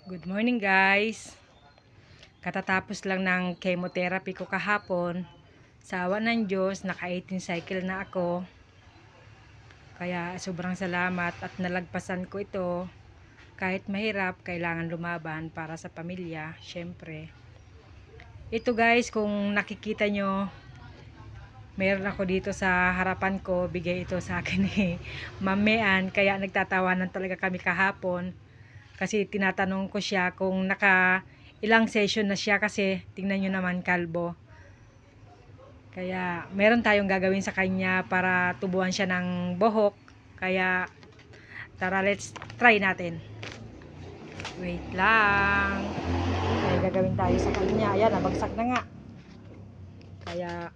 Good morning guys. Katatapos lang ng chemotherapy ko kahapon. Sa awa ng Diyos, naka 18 cycle na ako. Kaya sobrang salamat at nalagpasan ko ito. Kahit mahirap, kailangan lumaban para sa pamilya, syempre. Ito guys, kung nakikita nyo, meron ako dito sa harapan ko. Bigay ito sa akin ni Ma'am Mean. Kaya nagtatawanan talaga kami kahapon. Kasi tinatanong ko siya kung ilang session na siya kasi tingnan nyo naman kalbo. Kaya meron tayong gagawin sa kanya para tubuan siya ng buhok. Kaya tara, let's try natin. Wait lang. May gagawin tayo sa kanya. Ayan, nabagsak na nga. Kaya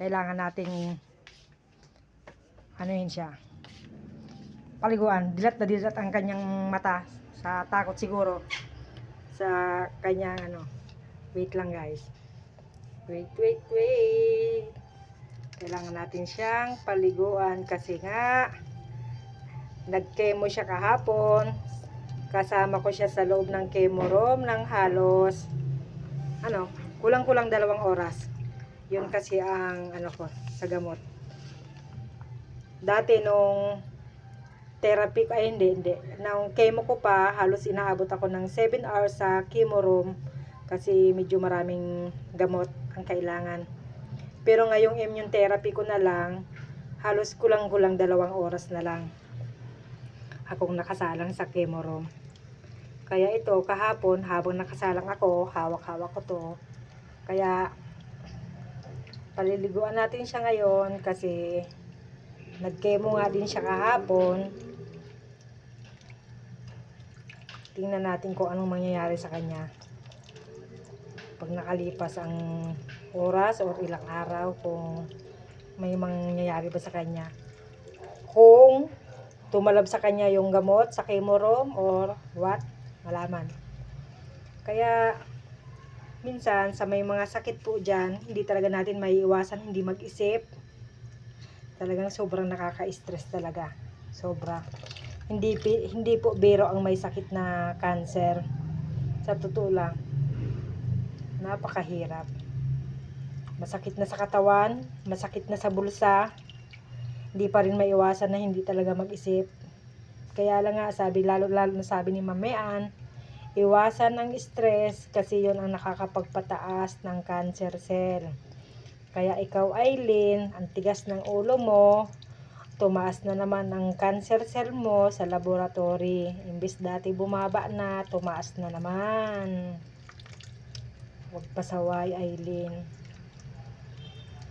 kailangan nating anuhin siya. Paliguan. Dilat na dilat ang kanyang mata. Sa takot siguro. Sa kanyang Wait lang guys. Wait. Kailangan natin siyang paliguan kasi nga nag-chemo siya kahapon. Kasama ko siya sa loob ng chemo room ng halos kulang-kulang 2 oras. Yun kasi ang ko sa gamot. Dati nung therapy ko ay hindi. Nung chemo ko pa, halos inaabot ako ng 7 hours sa chemo room kasi medyo maraming gamot ang kailangan. Pero ngayong immune therapy ko na lang, halos kulang-kulang 2 oras na lang akong nakasalang sa chemo room. Kaya ito, kahapon, habang nakasalang ako, hawak-hawak ko to. Kaya, paliliguan natin siya ngayon kasi nag-chemo nga din siya kahapon. Tingnan natin kung anong mangyayari sa kanya. Pag nakalipas ang oras o ilang araw, kung may mangyayari ba sa kanya. Kung tumalab sa kanya yung gamot sa chemo room or what, malaman. Kaya minsan sa may mga sakit po dyan, hindi talaga natin maiiwasan hindi mag-isip. Talagang sobrang nakaka-stress talaga. Sobra. Hindi po biro ang may sakit na cancer. Sa totoo lang, napakahirap. Masakit na sa katawan, masakit na sa bulsa, hindi pa rin maiwasan na hindi talaga mag-isip. Kaya lang nga, lalo na sabi ni Ma'am Mean, iwasan ang stress kasi yon ang nakakapagpataas ng cancer cell. Kaya ikaw, Aileen, ang tigas ng ulo mo, tumaas na naman ang cancer cell mo sa laboratory. Imbis dati bumaba na, tumaas na naman. Huwag pasaway, Aileen.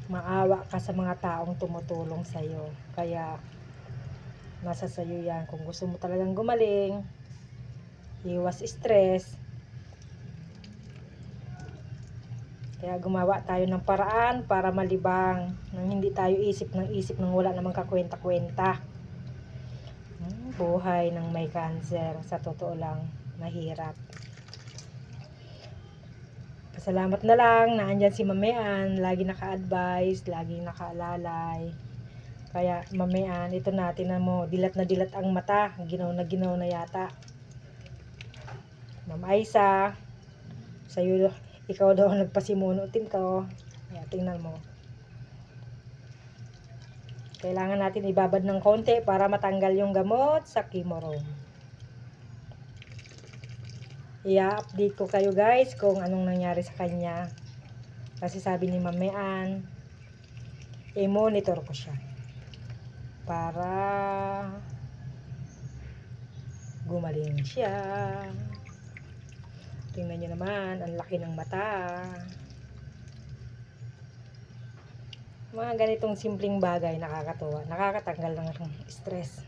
Maawa ka sa mga taong tumutulong sa'yo. Kaya nasa sayo yan. Kung gusto mo talagang gumaling, iwas stress. Kaya gumawa tayo ng paraan para malibang nang hindi tayo isip ng wala namang kakwenta-kwenta. Buhay ng may cancer, sa totoo lang, mahirap. Pasalamat na lang na andyan si Ma'am Mean, lagi naka-advise, lagi nakaalalay. Kaya Ma'am Mean, ito natin na mo, dilat na dilat ang mata, ginaw na yata. Ma'am Aisa, sa'yo, ikaw daw ang nagpasimunutin ko. Kaya tingnan mo. Kailangan natin ibabad ng konti para matanggal yung gamot sa chemo room. I-update ko kayo guys kung anong nangyari sa kanya. Kasi sabi ni Ma'am Mean, i-monitor ko siya para gumaling siya. Tingnan nyo naman, ang laki ng mata. Mga ganitong simpleng bagay nakakatuwa, nakakatanggal ng stress.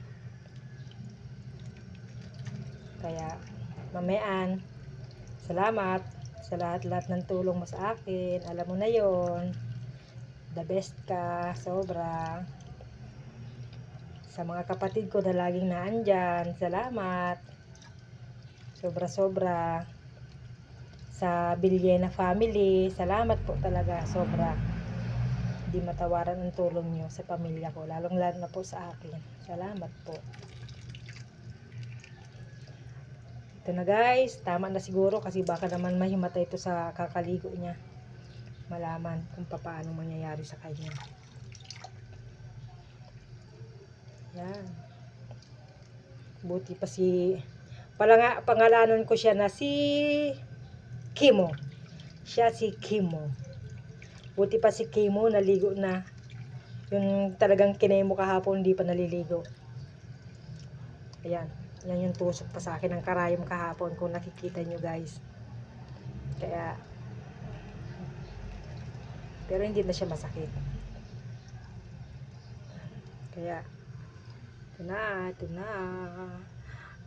Kaya Ma'am Mean, salamat sa lahat-lahat ng tulong mo sa akin. Alam mo na yon, the best ka, sobra. Sa mga kapatid ko na laging naandyan, salamat. Sobra-sobra. Sa Villena family, salamat po talaga, sobra. Hindi matawaran ang tulong nyo sa pamilya ko, lalong-lalo na po sa akin. Salamat po. Ito na guys, tama na siguro kasi baka naman mahimatay ito sa kakaligo niya. Malaman kung paano mangyayari sa kanya. Yan. Buti pa pangalanan ko siya na si Kimo. Siya si Kimo. Buti pa si Kimo naligo na. Yung talagang kinemo kahapon hindi pa naliligo. Ayan. Yan yung tusok pa sa akin ng karayom kahapon kung nakikita nyo guys. Kaya pero hindi na siya masakit. Kaya ito na.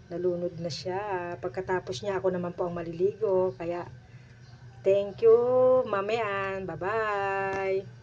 Nalunod na siya. Pagkatapos niya ako naman po ang maliligo. Kaya thank you, Mamian. Bye-bye.